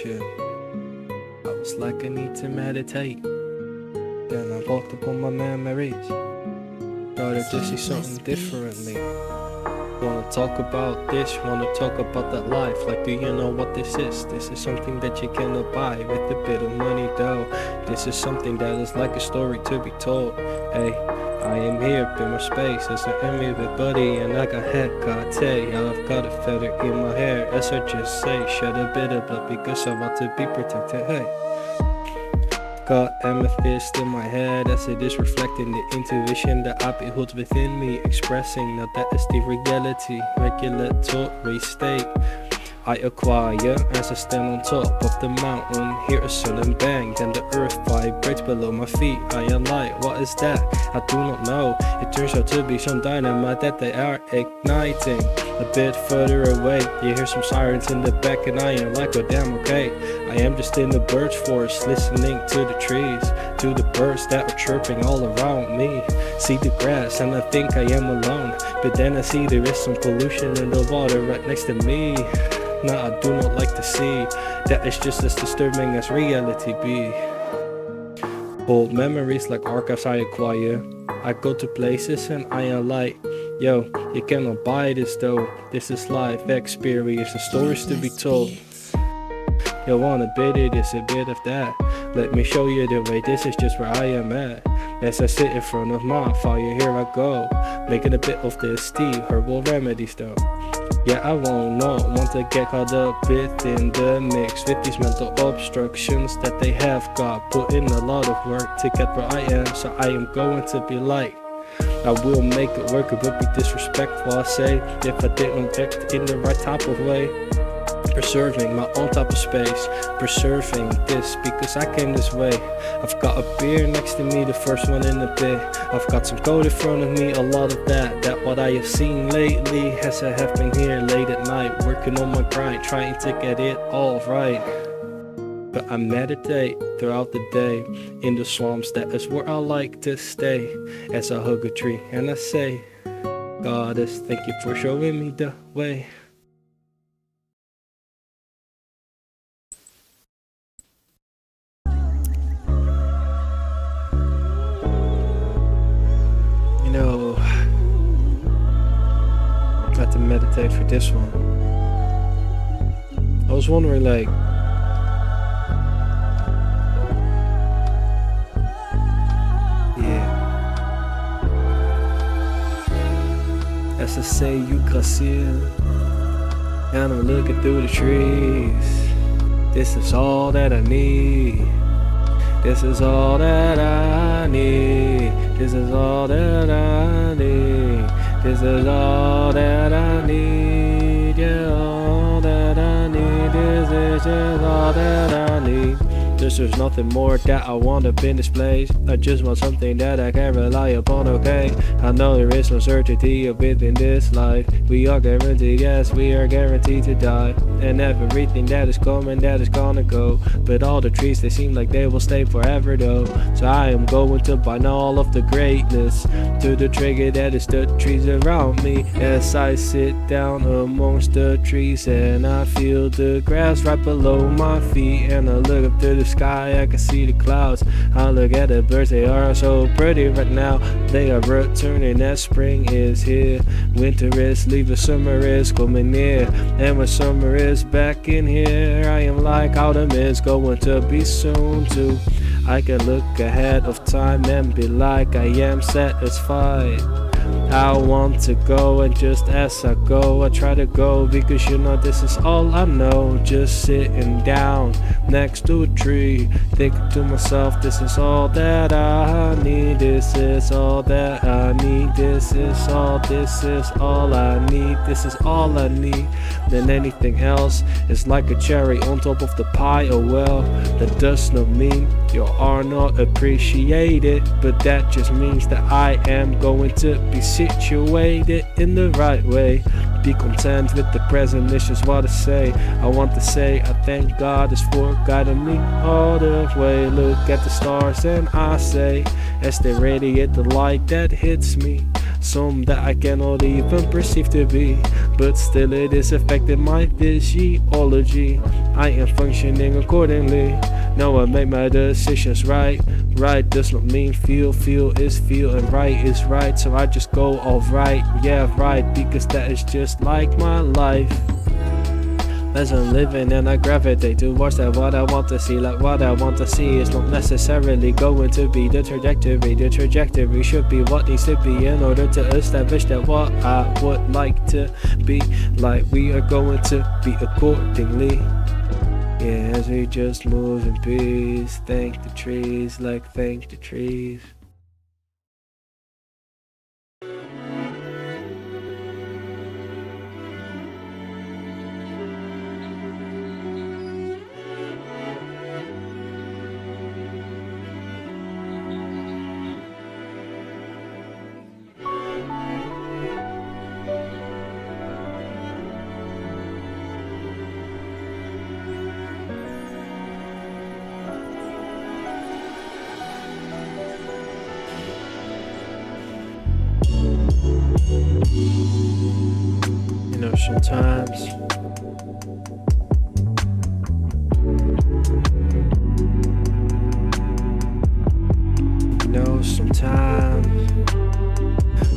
shit. I was like, I need to meditate. Then I walked upon my memories. Started to see something differently. Wanna talk about this, wanna talk about that life. Like, do you know what this is? This is something that you cannot buy with a bit of money though. This is something that is like a story to be told. Hey, I am here in my space as I am with a buddy, and I got head carté. I've got a feather in my hair, as I just say. Shed a bit of blood because I want to be protected. Hey, got amethyst in my head as it is reflecting the intuition that I behold within me, expressing now that is the reality, regulatory state I acquire as I stand on top of the mountain. Hear a sudden bang, then the earth vibrates below my feet. I am like, what is that? I do not know. It turns out to be some dynamite that they are igniting. A bit further away, you hear some sirens in the back, and I am like, oh damn, okay. I am just in the birds forest, listening to the trees, to the birds that are chirping all around me. See the grass and I think I am alone, but then I see there is some pollution in the water right next to me. Nah, I do not like to see that is just as disturbing as reality be. Old memories like archives I acquire. I go to places and I am like, yo, you cannot buy this though. This is life experience and stories to be told. You want a bit of this, a bit of that. Let me show you the way, this is just where I am at. As I sit in front of my fire, here I go, making a bit of this tea, herbal remedies though. Yeah, I won't not want to get caught up within the mix with these mental obstructions that they have got. Put in a lot of work to get where I am, so I am going to be like, I will make it work. It would be disrespectful, I say, if I didn't act in the right type of way. Preserving my own type of space, preserving this because I came this way. I've got a beer next to me, the first one in a bit. I've got some code in front of me, a lot of that what I have seen lately, as I have been here late at night, working on my grind, trying to get it all right. But I meditate throughout the day, in the swamps, that is where I like to stay. As I hug a tree and I say, Goddess, thank you for showing me the way. I had to meditate for this one. I was wondering, like, as I say, you conceal, and I'm looking through the trees. This is all that I need. This is all that I need. This is all that I need. This is all that I need. Yeah, all that I need. This is just all that I need. There's nothing more that I want up in this place. I just want something that I can rely upon, okay? I know there is no certainty within this life. We are guaranteed, yes, we are guaranteed to die. And everything that is coming, that is gonna go. But all the trees, they seem like they will stay forever though. So I am going to bind all of the greatness to the trigger that is the trees around me. As I sit down amongst the trees and I feel the grass right below my feet, and I look up to the sky, I can see the clouds. I look at the birds, they are so pretty right now. They are returning as spring is here. Winter is leaving, summer is coming near. And when summer is back in here, I am like, autumn is going to be soon too. I can look ahead of time and be like, I am satisfied. I want to go, and just as I go, I try to go, because you know this is all I know. Just sitting down next to a tree, thinking to myself, this is all that I need. This is all that I need. This is all I need. This is all I need. Then anything else is like a cherry on top of the pie. Oh well, that does not mean you are not appreciated, but that just means that I am going to be situated in the right way. Be content with the present, this is what I say. I want to say I thank God is for guiding me all the way. Look at the stars and I say, as they radiate the light that hits me, some that I cannot even perceive to be, but still it is affecting my physiology. I am functioning accordingly. Now I make my decisions right. Right does not mean feel is feel, and right is right, so I just go alright, yeah right, because that is just like my life. As I'm living and I gravitate towards that what I want to see, like what I want to see is not necessarily going to be the trajectory. The trajectory should be what needs to be in order to establish that what I would like to be, like we are going to be accordingly. Yeah, as we just move in peace, thank the trees, like thank the trees. You know, sometimes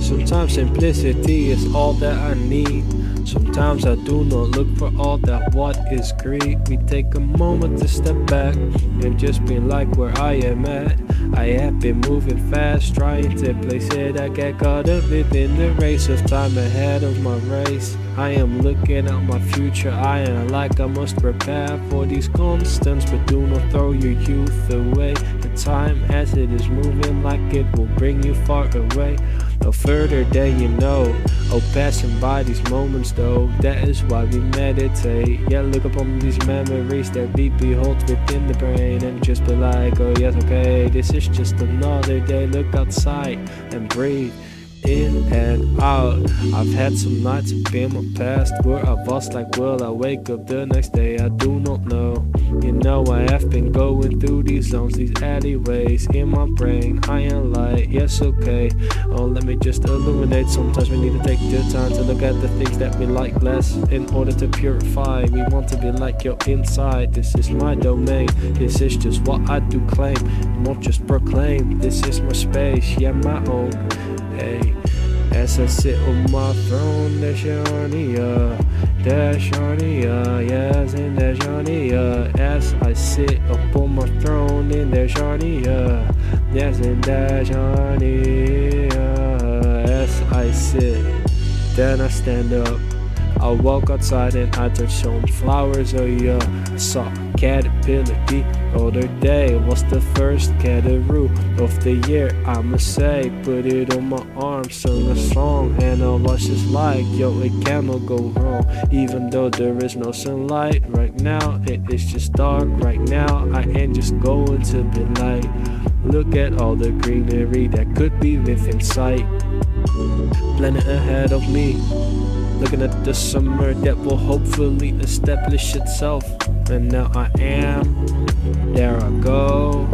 sometimes simplicity is all that I need. Sometimes I do not look for all that what is greed. We take a moment to step back and just be like where I am at. I have been moving fast, trying to place it. I get caught up within the race of time ahead of my race. I am looking at my future, I am like I must prepare for these constants, but do not throw your youth away. The time as it is moving like it will bring you far away, no further than you know. Oh, passing by these moments though, that is why we meditate. Yeah, look upon these memories that we behold within the brain, and just be like, oh yes, okay, this is just another day. Look outside and breathe in and out. I've had some nights in my past where I was like, will I wake up the next day? I do not know. You know, I have been going through these zones, these alleyways in my brain. I am like, yes, okay. Oh, let me just illuminate. Sometimes we need to take the time to look at the things that we like less in order to purify. We want to be like your inside. This is my domain. This is just what I do claim, not just proclaim. This is my space, yeah, my own. Hey, as I sit on my throne, Dashie, yes, in Dashie, as I sit upon my throne in Dashie, yes, in Dashie, as I sit, then I stand up. I walk outside and I touch some flowers, oh yeah. I saw a caterpillar the other day. It was the first cataroo of the year, I must say. Put it on my arm, sung a song, and I was just like, yo, it cannot go wrong. Even though there is no sunlight right now, it is just dark right now. I ain't just going to be light. Look at all the greenery that could be within sight. Planet ahead of me, looking at the summer that will hopefully establish itself. And now I am, there I go,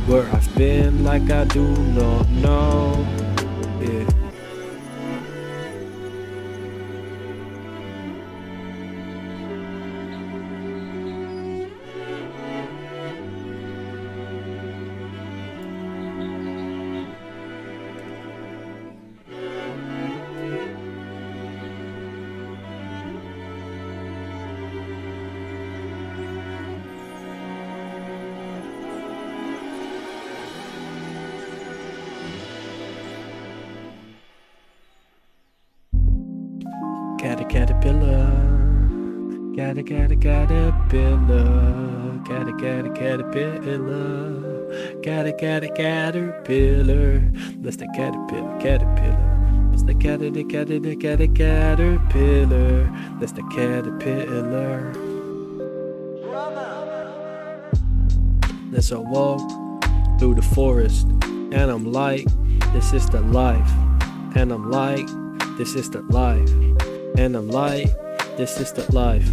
where I've been like I do not know. Yeah. Caterpillar, caterpillar, caterpillar. That's the caterpillar. That's the caterpillar. That's the caterpillar. As I walk through the forest, and I'm like, this is the life. And I'm like, this is the life. And I'm like, this is the life.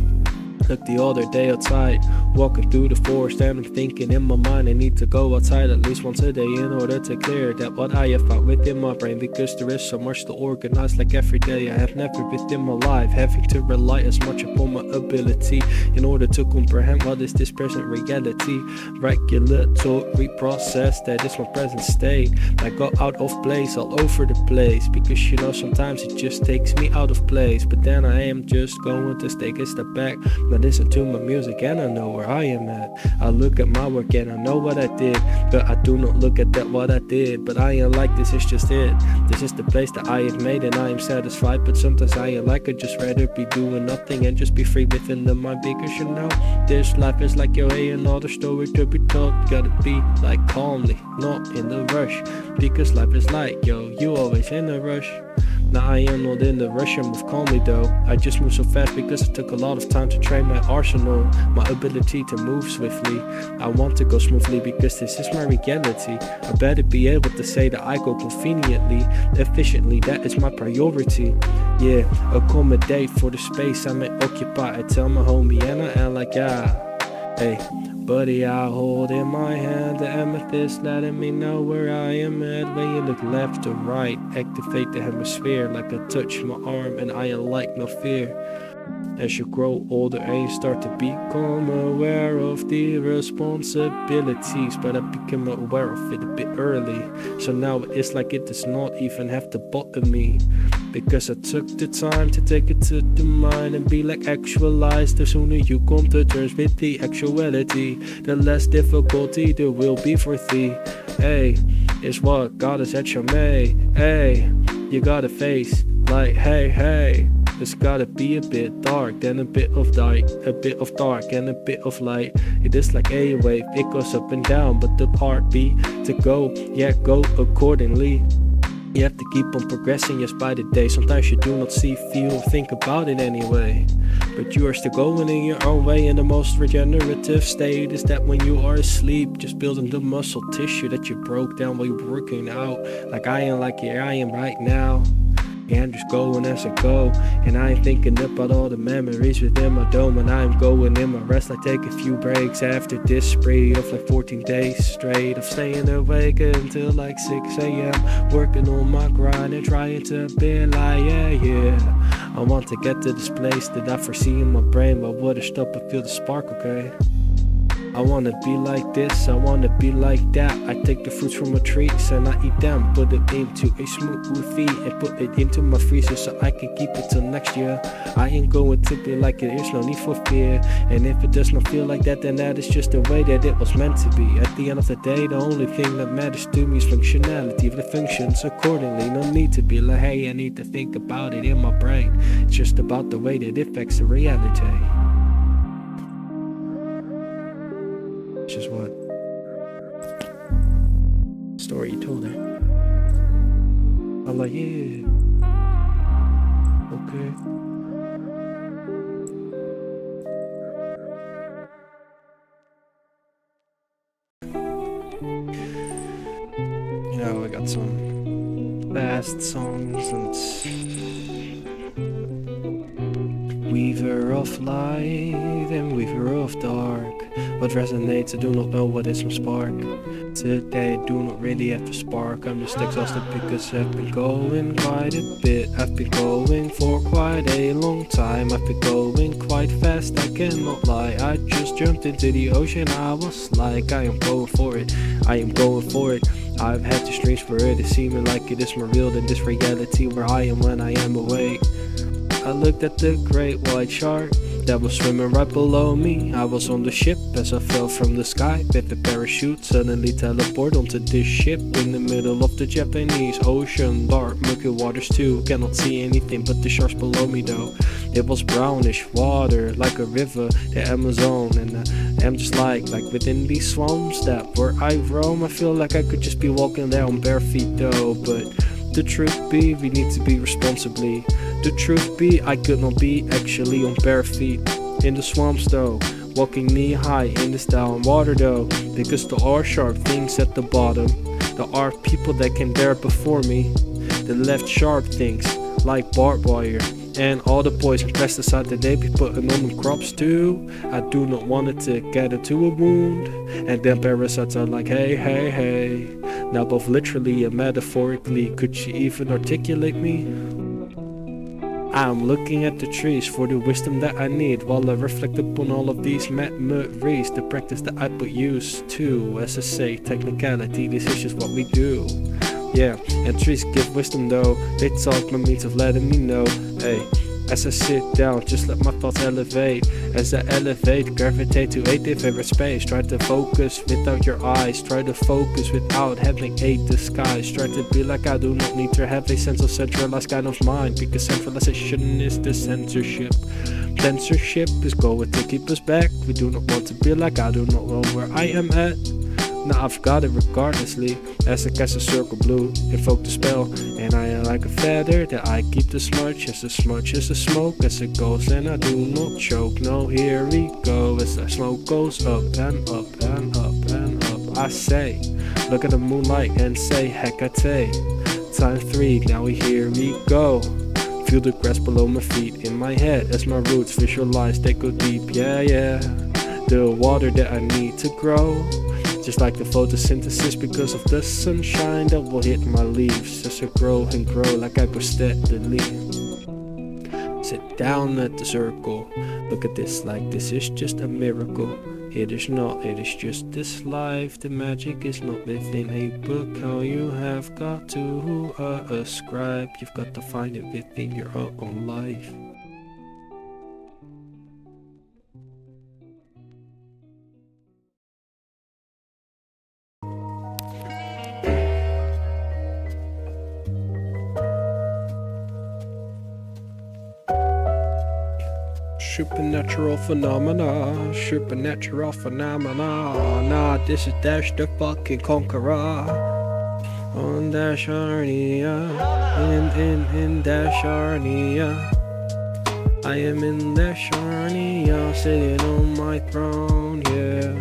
Like the other day outside, walking through the forest, and I'm thinking in my mind I need to go outside at least once a day in order to clear that what I have found within my brain, because there is so much to organize. Like every day I have never within my life having to rely as much upon my ability in order to comprehend what is this present reality. Regulatory process that is my present state. I go out of place all over the place, because you know sometimes it just takes me out of place. But then I am just going to take a step back. I listen to my music and I know where I am at. I look at my work and I know what I did, but I do not look at that what I did. But I ain't like this is just it. This is the place that I have made and I am satisfied. But sometimes I ain't like, I'd just rather be doing nothing and just be free within the mind. Because you know this life is like your another story to be told. Gotta be like calmly, not in the rush, because life is like, yo, you always in a rush. Now I am not in the rush, I move calmly though. I just move so fast because it took a lot of time to train my arsenal, my ability to move swiftly. I want to go smoothly because this is my reality. I better be able to say that I go conveniently, efficiently, that is my priority. Yeah, accommodate for the space I may occupy. I tell my homie and I am like, yeah. Hey, buddy, I hold in my hand the amethyst, letting me know where I am at. When you look left or right, activate the hemisphere. Like I touch my arm and I am like no fear. As you grow older and you start to become aware of the responsibilities, but I became aware of it a bit early. So now it's like it does not even have to bother me, because I took the time to take it to the mind and be like actualized. The sooner you come to terms with the actuality, the less difficulty there will be for thee. Hey, it's what God has at your may. Hey, you gotta face like hey. It's gotta be a bit dark, then a bit of light, a bit of dark and a bit of light. It is like a wave, it goes up and down, but the heartbeat to go, yeah, go accordingly. You have to keep on progressing, yes, by the day. Sometimes you do not see, feel, think about it anyway, but you are still going in your own way. In the most regenerative state is that when you are asleep, just building the muscle tissue that you broke down while you're working out. Like I am, like here I am right now. Yeah, I'm just going as I go, and I ain't thinking about all the memories within my dome. And I'm going in my rest, I take a few breaks after this spree of like 14 days straight of staying awake until like 6 a.m. Working on my grind and trying to be like, yeah. I want to get to this place that I foresee in my brain, but would I stop and feel the spark, okay? I wanna be like this, I wanna be like that. I take the fruits from my trees and I eat them, put it into a smooth feed and put it into my freezer so I can keep it till next year. I ain't going to be like it, there's no need for fear. And if it does not feel like that, then that is just the way that it was meant to be. At the end of the day, the only thing that matters to me is functionality. If it functions accordingly, no need to be like, hey, I need to think about it in my brain. It's just about the way that it affects the reality. Just what story you told her. I'm like, yeah, okay. You know, I got some fast songs and weaver of light and weaver of dark. What resonates, I do not know what is my spark. Today I do not really have a spark. I'm just exhausted because I've been going quite a bit. I've been going for quite a long time. I've been going quite fast, I cannot lie. I just jumped into the ocean, I was like, I am going for it, I am going for it. I've had the streams for it, it's seeming like it is more real than this reality where I am when I am awake. I looked at the great white shark that was swimming right below me. I was on the ship as I fell from the sky with a parachute, suddenly teleport onto this ship in the middle of the Japanese Ocean. Dark murky waters too, cannot see anything but the sharks below me though. It was brownish water like a river, the Amazon, and I'm just like within these swamps that where I roam. I feel like I could just be walking down bare feet though, but the truth be, we need to be responsibly. The truth be, I could not be actually on bare feet in the swamps though, walking knee high in this down water though, because there are sharp things at the bottom. There are people that came there before me, that left sharp things like barbed wire and all the poison pesticide that they be putting on them crops too. I do not want it to get into a wound, and then parasites are like, hey, hey, hey. Now both literally and metaphorically, could you even articulate me? I'm looking at the trees for the wisdom that I need, while I reflect upon all of these memories, the practice that I put use to. As I say, technicality, this is just what we do. Yeah, and trees give wisdom though, they talk by means of letting me know. Hey, as I sit down, just let my thoughts elevate. As I elevate, gravitate to a different space. Try to focus without your eyes, try to focus without having a disguise. Try to be like I do not need to have a sense of centralized kind of mind, because centralization is the censorship. Censorship is going to keep us back. We do not want to be like I do not know where I am at. Now I've got it regardlessly, as I cast a circle blue, invoke the spell, and I am like a feather that I keep the smudge as the smoke as it goes, and I do not choke. No, here we go, as the smoke goes up and up and up and up. I say, look at the moonlight and say Hecate. Time 3, now here we go. Feel the grass below my feet, in my head as my roots visualize, they go deep, yeah, yeah. The water that I need to grow, just like the photosynthesis, because of the sunshine that will hit my leaves as I grow and grow like I grow steadily. Sit down at the circle, look at this like this is just a miracle. It is not, it is just this life. The magic is not within a book. How you have got to ascribe, you've got to find it within your own life. Supernatural phenomena, supernatural phenomena. Nah, this is Dash the fucking Conqueror. On Dasharnia, in Dasharnia. I am in Dasharnia, sitting on my throne, yeah.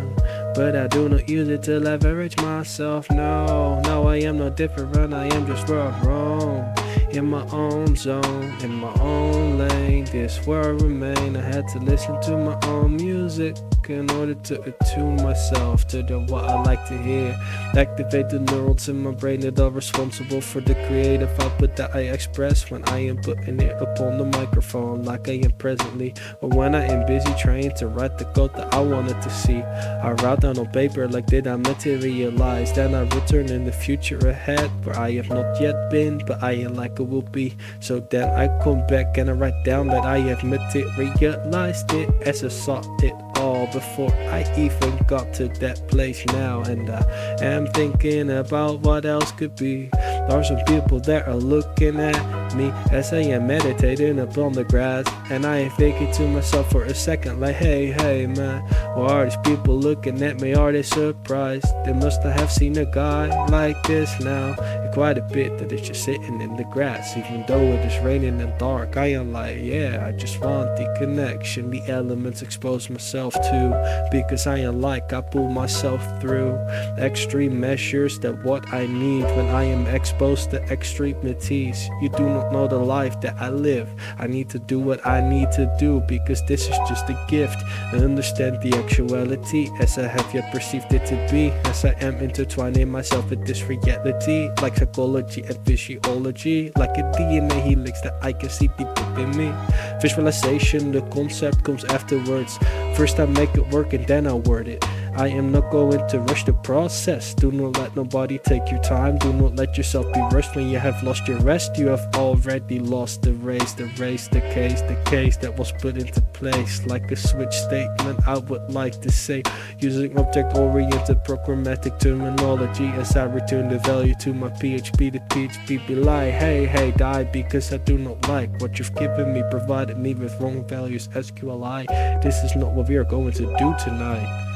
But I do not use it to leverage myself, no. No, I am no different, I am just where I'm wrong. In my own zone, in my own lane, this where I remain. I had to listen to my own music in order to attune myself to what I like to hear. Activate the neurons in my brain that are responsible for the creative output that I express when I am putting it upon the microphone like I am presently, or when I am busy trying to write the code that I wanted to see. I write down on paper like did I materialize, then I return in the future ahead where I have not yet been, but I am like it will be. So then I come back and I write down that I have materialized it as I saw it all before I even got to that place now. And I am thinking about what else could be. There are some people that are looking at me as I am meditating upon the grass, and I am thinking to myself for a second like, hey, hey man, why are these people looking at me? Are they surprised? They must have seen a guy like this now, and quite a bit that is just sitting in the grass. Even though it is raining and dark, I am like, yeah, I just want the connection, the elements expose myself to, because I am like I pull myself through extreme measures that what I need when I am exposed to extremities. You do not know the life that I live. I need to do what I need to do, because this is just a gift. I understand the actuality as I have yet perceived it to be, as I am intertwining myself with this reality, like psychology and physiology, like a DNA helix that I can see deep within me. Visualization, the concept comes afterwards. First I make it work and then I word it. I am not going to rush the process. Do not let nobody take your time. Do not let yourself be rushed when you have lost your rest. You have already lost the race, the case that was put into place. Like a switch statement, I would like to say, using object-oriented programmatic terminology as I return the value to my PHP. The PHP be like, hey, hey, die, because I do not like what you've given me, provided me with wrong values, SQLI. This is not what we are going to do tonight.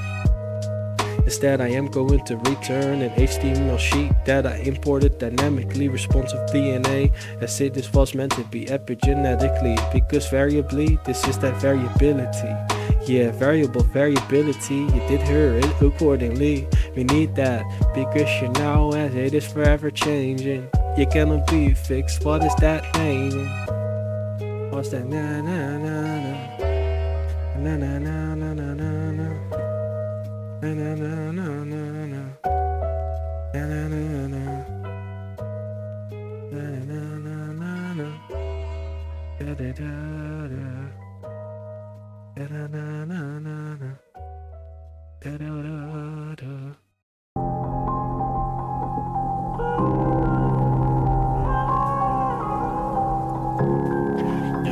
Instead, I am going to return an HTML sheet that I imported dynamically responsive DNA, as it was meant to be epigenetically, because variably, this is that variability. Yeah, variable variability, you did hear it accordingly. We need that, because you know as it is forever changing. You cannot be fixed, what is that meaning? What's that? Na na na na. Na na na na na na na. Na na na na na na. Na na na na. Na na na na na. Da da da da. Da da na na na na. Da da da da.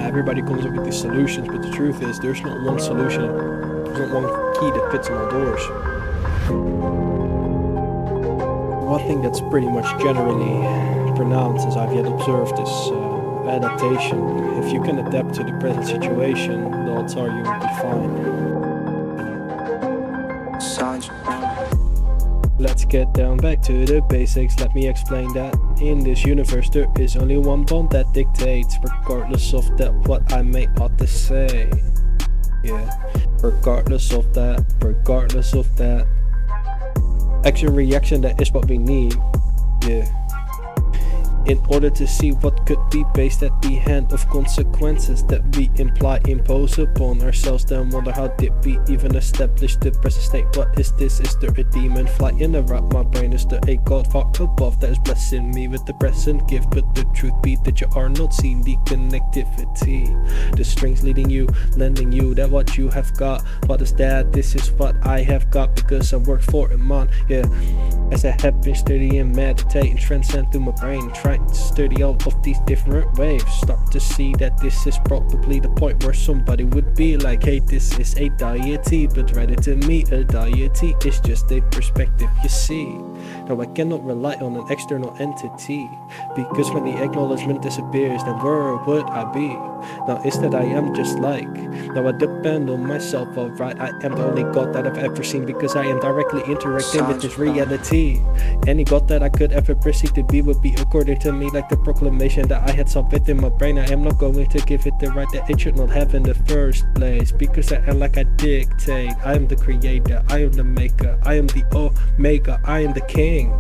Everybody comes up with these solutions, but the truth is there's not one solution. There's not one key that fits on all doors. One thing that's pretty much generally pronounced as I've yet observed is adaptation. If you can adapt to the present situation, the odds are you will be fine. Let's get down back to the basics. Let me explain that in this universe there is only one bond that dictates, regardless of that what I may ought to say. Yeah, regardless of that. Action reaction, that is what we need. Yeah. In order to see what could be based at the hand of consequences that we impose upon ourselves, then wonder how did we even establish the present state? What is this? Is there a demon flying around my brain? Is there a god far above that is blessing me with the present gift? But the truth be that you are not seeing the connectivity, the strings leading you, lending you that what you have got. What is that? This is what I have got because I worked for it, man. Yeah, as I have been studying, meditating, transcend through my brain, trying to study all of these different waves, start to see that this is probably the point where somebody would be like, hey, this is a deity, but rather to me a deity is just a perspective, you see. Now I cannot rely on an external entity, because when the acknowledgement disappears, then where would I be? Now is that I am just like, now I depend on myself, alright, I am the only god that I've ever seen, because I am directly interacting with this reality. Any god that I could ever perceive to be would be according to me like the proclamation that I had some within my brain. I am not going to give it the right that it should not have in the first place, because I am like I dictate. I am the creator, I am the maker, I am the omega, I am the king,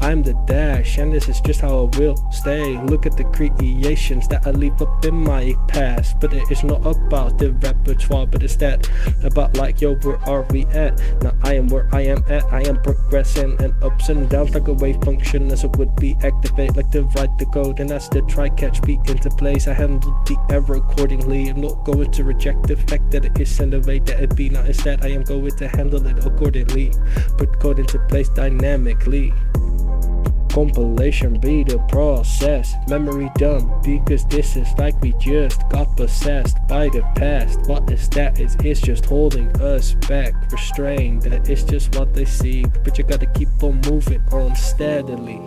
I am the dash, and this is just how I will stay. Look at the creations that I leave up in my past, but it is not about the repertoire, but it's that about like, yo, where are we at? Now I am where I am at, I am progressing and ups and downs like a wave function, as it would be activate like to write the code, and as the try catch be into place, I handle the error accordingly. I'm not going to reject the fact that it is in the way that it be. Now instead I am going to handle it accordingly, put code into place dynamically. Compilation be the process, memory dump, because this is like we just got possessed by the past. What is that? It's just holding us back, restrained, that is just what they see, but you gotta keep on moving on steadily.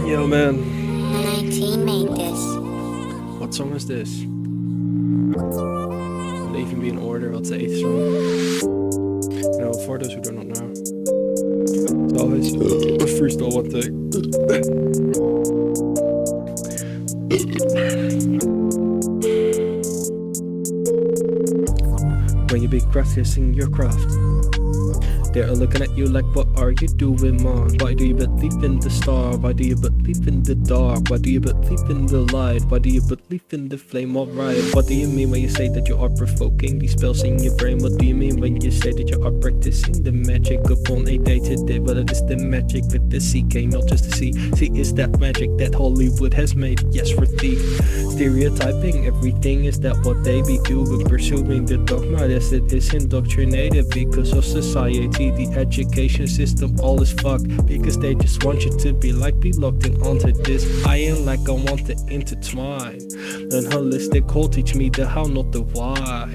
Yo man, 19 made this. what song is this? Will it even be in order? What's the 8th song? No, for those who do not know, it's always a freestyle one take. When you be practicing your craft, they are looking at you like, what are you doing, man? Why do you believe in the star? Why do you believe in the dark? Why do you believe in the light? Why do you believe in the flame of riot? What do you mean when you say that you are provoking these spells in your brain? What do you mean when you say that you are practicing the magic upon a day-to-day? Well, it is the magic with the CK, not just the C. C is that magic that Hollywood has made, yes, for thee. Stereotyping everything, is that what they be doing? Pursuing the dogma, yes, it is indoctrinated because of society. The education system, all is fucked, because they just want you to be like, be locked in onto this. I am like I want to intertwine. Learn holistic whole, teach me the how, not the why.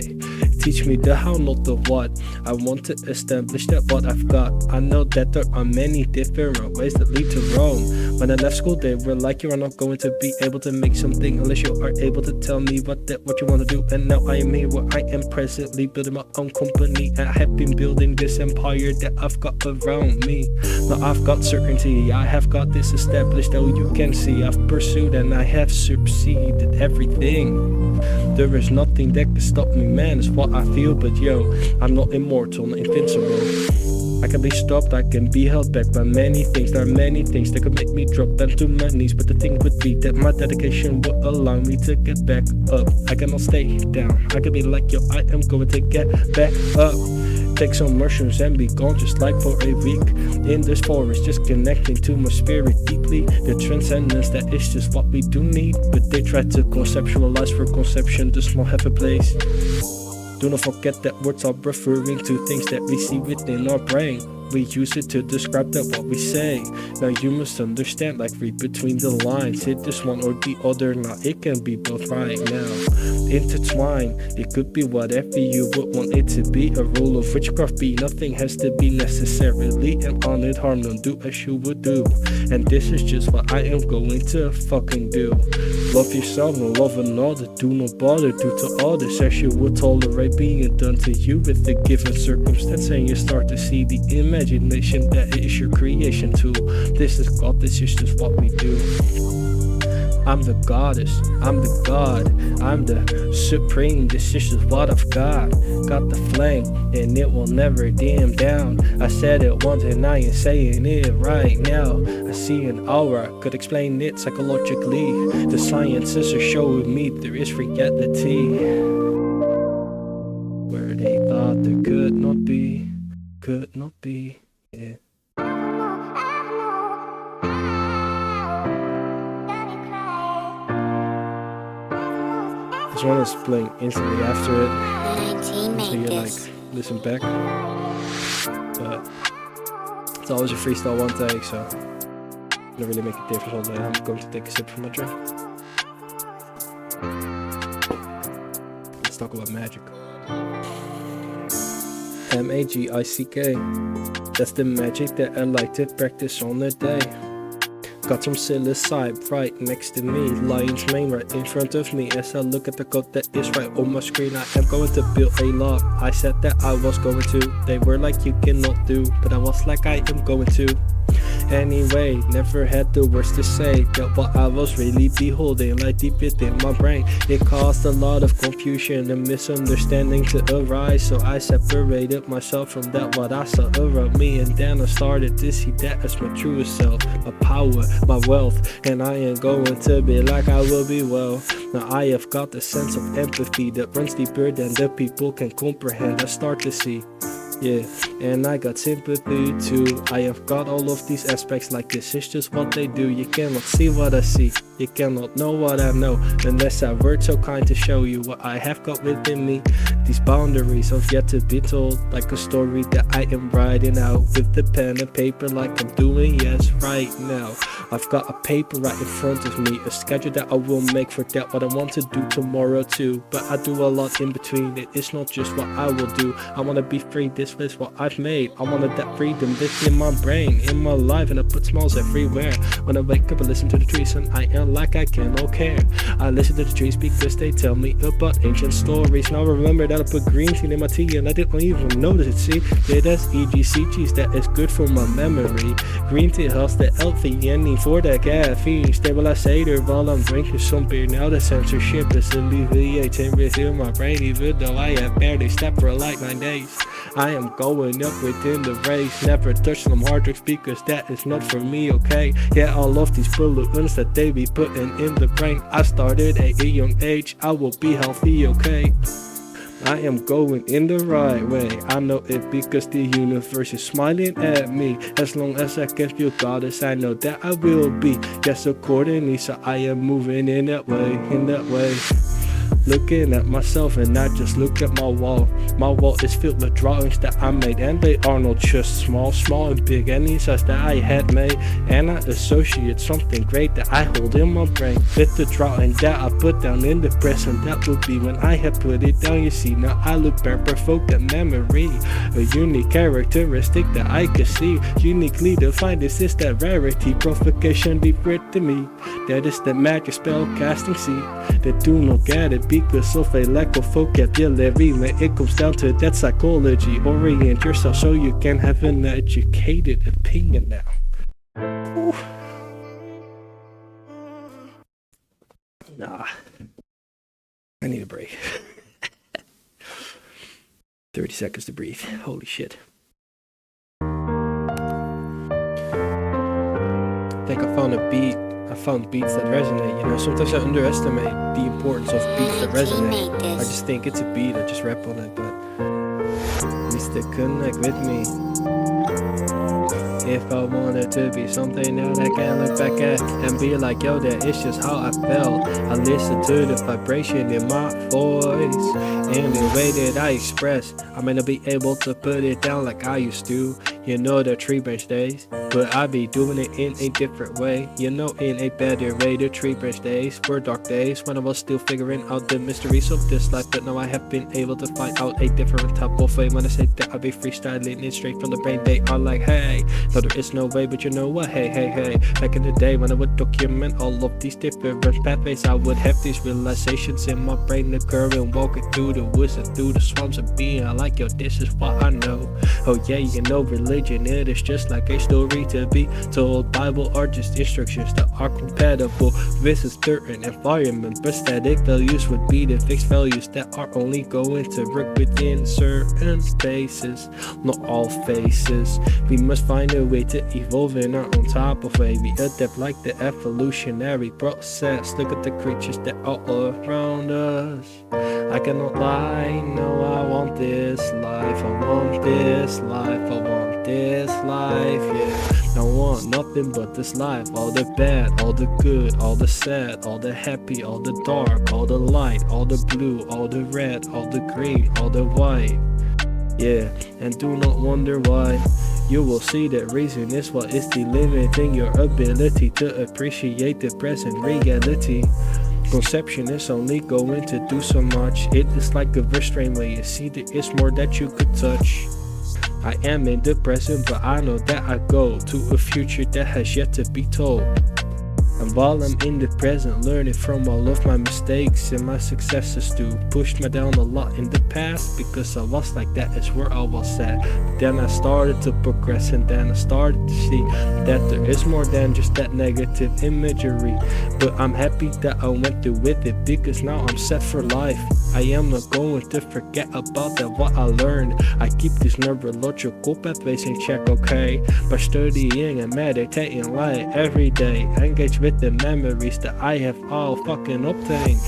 teach me the how, not the what. I want to establish that what I've got. I know that there are many different ways that lead to Rome. When I left school, they were like, you are not going to be able to make something unless you are able to tell me what you want to do. And now I am here where I am presently building my own company. And I have been building this empire that I've got around me. Now I've got certainty, I have got this established. Oh, you can see I've pursued and I have succeeded everything. There is nothing that can stop me, man, it's what I feel. But yo, I'm not immortal, not invincible. I can be stopped, I can be held back by many things. There are many things that could make me drop down to my knees, but the thing would be that my dedication will allow me to get back up. I cannot stay down, I can be like, yo, I am going to get back up. Take some mushrooms and be gone just like for a week. In this forest, just connecting to my spirit deeply. The transcendence, that is just what we do need. But they try to conceptualize where conception does not have a place. Do not forget that words are referring to things that we see within our brain. We use it to describe that what we say. Now you must understand, like read between the lines. Hit this one or the other, now it can be both right now. Intertwine, it could be whatever you would want it to be. A rule of witchcraft be, nothing has to be necessarily an honored harm. Don't do as you would do. And this is just what I am going to fucking do. Love yourself and love another. Do not bother, do to others as you would tolerate being done to you with the given circumstance. And you start to see the imagination that is your creation tool. This is God, this is just what we do. I'm the goddess, I'm the god, I'm the supreme, this is just what I've got. Got the flame, and it will never dim down. I said it once and I am saying it right now. I see an aura, could explain it psychologically. The sciences are showing me there is reality where they thought there could not be, yeah. This one is playing instantly after it, so you like listen back. But it's always a freestyle one take, so it doesn't really make a difference all day. I'm going to take a sip from my drink. Let's talk about magic. M-A-G-I-C-K. That's the magic that I like to practice on the day. Got some psilocybe right next to me, lion's mane right in front of me. As I look at the code that is right on my screen, I am going to build a lock. I said that I was going to, they were like you cannot do, but I was like I am going to. Anyway, never had the words to say that what I was really beholding, like deep within my brain. It caused a lot of confusion and misunderstanding to arise, so I separated myself from that what I saw around me, and then I started to see that as my truest self, my power, my wealth, and I am going to be like I will be well. Now I have got the sense of empathy that runs deeper than the people can comprehend. I start to see, yeah, and I got sympathy too. I have got all of these aspects, like this is just what they do. You cannot see what I see, you cannot know what I know, unless I were so kind to show you what I have got within me. These boundaries have yet to be told, like a story that I am writing out with the pen and paper, like I'm doing, yes, right now. I've got a paper right in front of me, a schedule that I will make for that what I want to do tomorrow too. But I do a lot in between, it is not just what I will do. I want to be free, this is what I've made. I wanted that freedom within my brain, in my life, and I put smiles everywhere. When I wake up I listen to the trees and I am like I cannot care. I listen to the trees because they tell me about ancient stories. Now I remember that I put green tea in my tea and I didn't even notice it, see. Yeah, that's EGCGs, that is good for my memory. Green tea helps the L-theanine for that caffeine stabilizer while I'm drinking some beer. Now the censorship is alleviating within my brain, even though I have barely slept for like 9 days. I am going up within the race, never touch some hard drugs because that is not for me, okay? Yeah, all of these pollutants that they be putting in the brain, I started at a young age, I will be healthy, okay? I am going in the right way, I know it because the universe is smiling at me. As long as I can feel goddess, I know that I will be, yes, accordingly, so I am moving in that way, looking at myself and not just look at my wall. My wall is filled with drawings that I made, and they are not just small and big, any size that I had made. And I associate something great that I hold in my brain with the drawing that I put down in the present. That would be when I had put it down. You see, now I look back, provoke that memory, a unique characteristic that I can see, uniquely defined. This is that rarity, provocation deep within me. That is the magic spell casting seed that do not get it because of a lack of vocabulary. When it comes down to that psychology, orient yourself so you can have an educated opinion now. Ooh. Nah, I need a break. 30 seconds to breathe. Holy shit. I think I found a beat. I found beats that resonate, you know. Sometimes I underestimate the importance of beats that resonate. I just think it's a beat, I just rap on it, but at least they connect with me. If I wanted to be something that I can look back at and be like, yo, that is just how I felt. I listen to the vibration in my voice and the way that I express. I may not be able to put it down like I used to, you know, the tree branch days, but I be doing it in a different way, you know, in a better way. The tree branch days were dark days when I was still figuring out the mysteries of this life, but now I have been able to find out a different type of way. When I say that I be freestyling it straight from the brain, they are like, hey, no, there is no way, but you know what, hey, back in the day when I would document all of these different pathways, I would have these realizations in my brain occurring, walking through the woods and through the swamps and being like, yo, this is what I know. Oh yeah, you know, religion, it is just like a story to be told. Bible are just instructions that are compatible with a certain environment, but static values would be the fixed values that are only going to work within certain spaces, not all faces. We must find a way to evolve in our own type of way. We adapt like the evolutionary process. Look at the creatures that are all around us. I cannot lie, no, I want this life, I want this life, I want this life, yeah. I want nothing but this life, all the bad, all the good, all the sad, all the happy, all the dark, all the light, all the blue, all the red, all the green, all the white, yeah. And do not wonder why. You will see that reason is what is delimiting your ability to appreciate the present reality. Conception is only going to do so much. It is like a restraint where you see there is more that you could touch. I am in the present, but I know that I go to a future that has yet to be told. And while I'm in the present, learning from all of my mistakes and my successes too, pushed me down a lot in the past because I was like, that is where I was at. Then I started to progress, and then I started to see that there is more than just that negative imagery. But I'm happy that I went through with it because now I'm set for life. I am not going to forget about that what I learned. I keep these neurological pathways in check, okay? By studying and meditating like every day, engage with the memories that I have all fucking obtained.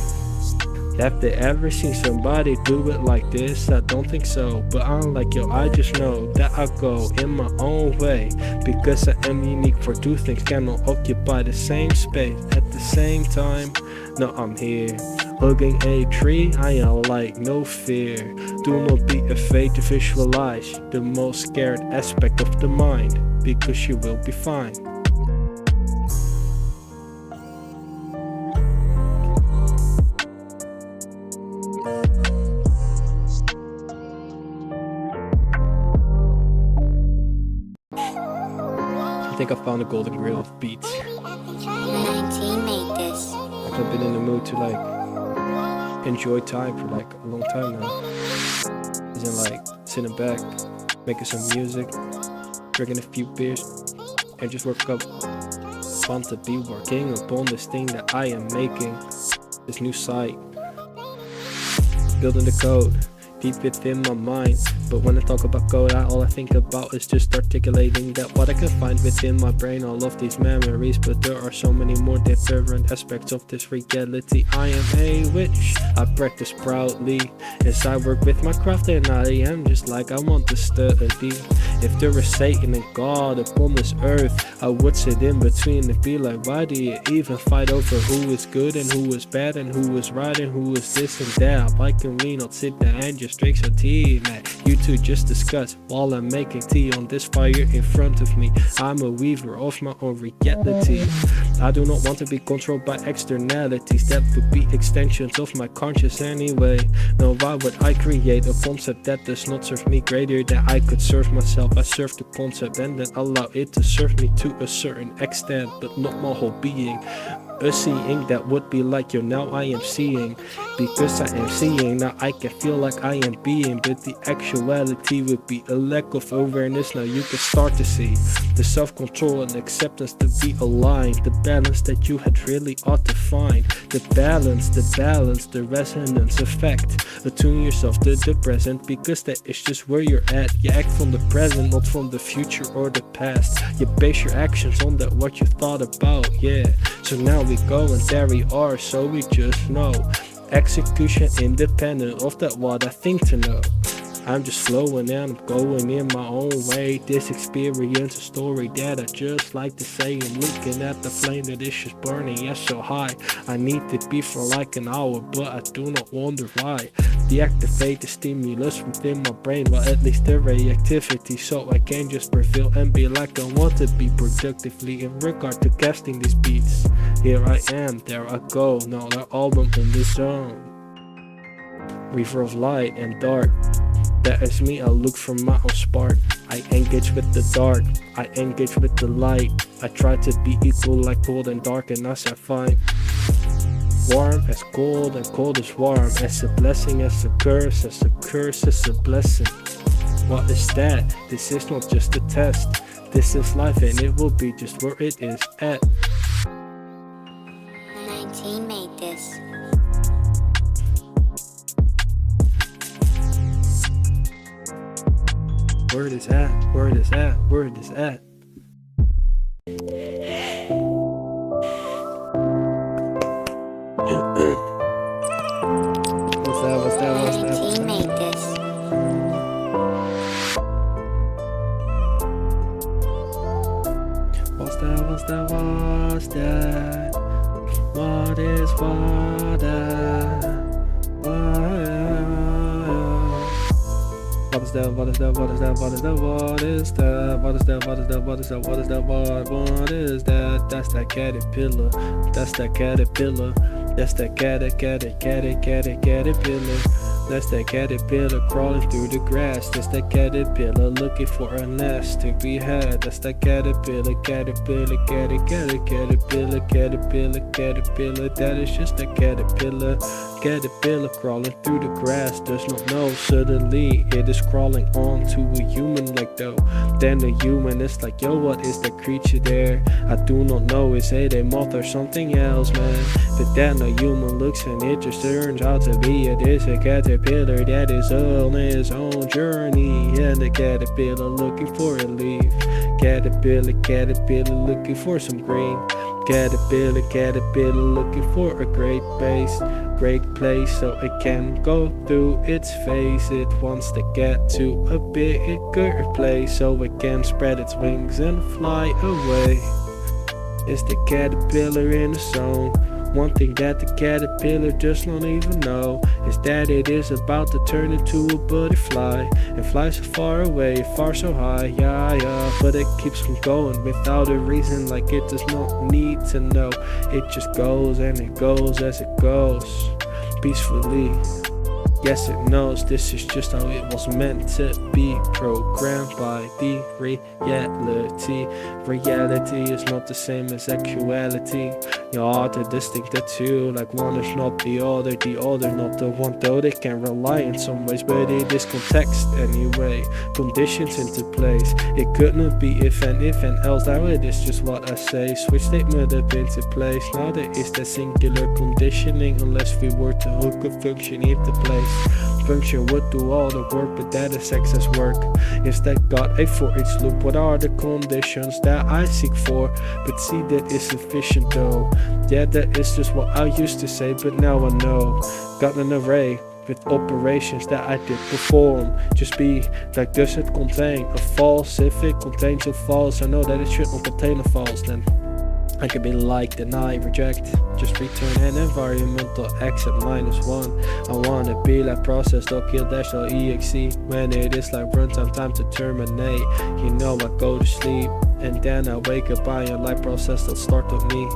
Have they ever seen somebody do it like this? I don't think so, but I'm like, yo, I just know that I go in my own way because I am unique, for two things cannot occupy the same space at the same time. No, I'm here hugging a tree, I am like no fear. Do not be afraid to visualize the most scared aspect of the mind, because you will be fine. I think I found a golden grail of beats. 19 made this. I've been in the mood to like enjoy time for like a long time now. As in like sitting back, making some music, drinking a few beers, and just woke up fun to be working upon this thing that I am making, this new site, building the code deep within my mind. But when I talk about code, all I think about is just articulating that what I can find within my brain, all of these memories. But there are so many more different aspects of this reality. I am a witch, I practice proudly as I work with my craft, and I am just like I want to study. If there is Satan and God upon this earth, I would sit in between and be like, why do you even fight over who is good and who is bad and who is right and who is this and that? Why can we not sit down and just drink some tea, man? You two just discuss while I'm making tea on this fire in front of me. I'm a weaver of my own reality. I do not want to be controlled by externalities. That would be extensions of my conscience anyway. Now why would I create a concept that does not serve me greater than I could serve myself? I serve the concept and then allow it to serve me to a certain extent, but not my whole being. A seeing that would be like, yo, now I am seeing. Because I am seeing, now I can feel like I am being. But the actuality would be a lack of awareness. Now you can start to see the self-control and acceptance to be aligned. The balance that you had really ought to find. The balance, the resonance effect. Attune yourself to the present, because that is just where you're at. You act from the present, not from the future or the past. You base your actions on that what you thought about, yeah. So now we go and there we are, so we just know. Execution independent of that what I think to know. I'm just flowing and I'm going in my own way. This experience a story that I just like to say. I'm looking at the flame that is just burning, yes, so high. I need to be for like an hour, but I do not wonder why. Deactivate the stimulus within my brain, well at least the reactivity, so I can just prevail and be like I want to be productively in regard to casting these beats. Here I am, there I go, now the album in the zone. Weaver of light and dark. That is me, I look for my own spark. I engage with the dark, I engage with the light. I try to be equal like cold and dark, and as I find warm as cold and cold as warm. As a blessing, as a curse as a blessing. What is that? This is not just a test. This is life and it will be just where it is at. 19 made this. Word is at, word is at, word is at. What's that? 19 made this. What's that? What is that? That's that caterpillar. That's that caterpillar. That's that caterpillar. That's that caterpillar crawling through the grass. That's that caterpillar looking for a nest to be had. That's that caterpillar. That is just a caterpillar. Caterpillar crawling through the grass, does not know. Suddenly it is crawling onto a human like though. Then the human is like, yo, what is that creature there? I do not know, is it a moth or something else, man? But then the human looks and it just turns out to be it is a caterpillar that is on his own journey. And the caterpillar looking for a leaf. Caterpillar looking for some green. Caterpillar looking for a great place so it can go through its phase. It wants to get to a bigger place so it can spread its wings and fly away. It's the caterpillar in the zone. One thing that the caterpillar does not even know is that it is about to turn into a butterfly and fly so far away, far so high, yeah, but it keeps on going without a reason, like it does not need to know. It just goes and it goes as it goes, peacefully. Yes, it knows this is just how it was meant to be, programmed by the reality. Reality is not the same as actuality. You are to distinct the two, like one is not the other not the one, though they can rely in some ways, but it is context anyway, conditions into place. It could not be if and else, now it is just what I say. Switch statement up into place, now there is that singular conditioning, unless we were to hook a function into place. Function would do all the work, but that is excess work. Is that got a for each loop? What are the conditions that I seek for? But see, that is sufficient though. Yeah, that is just what I used to say, but now I know. Got an array with operations that I did perform. Just be like, does it contain a false? If it contains a false, I know that it should not contain a false. Then I can be like, deny, reject, just return an environmental exit -1. I wanna be like process.kill-exe when it is like runtime, time to terminate. You know I go to sleep and then I wake up, I am like process.start of me.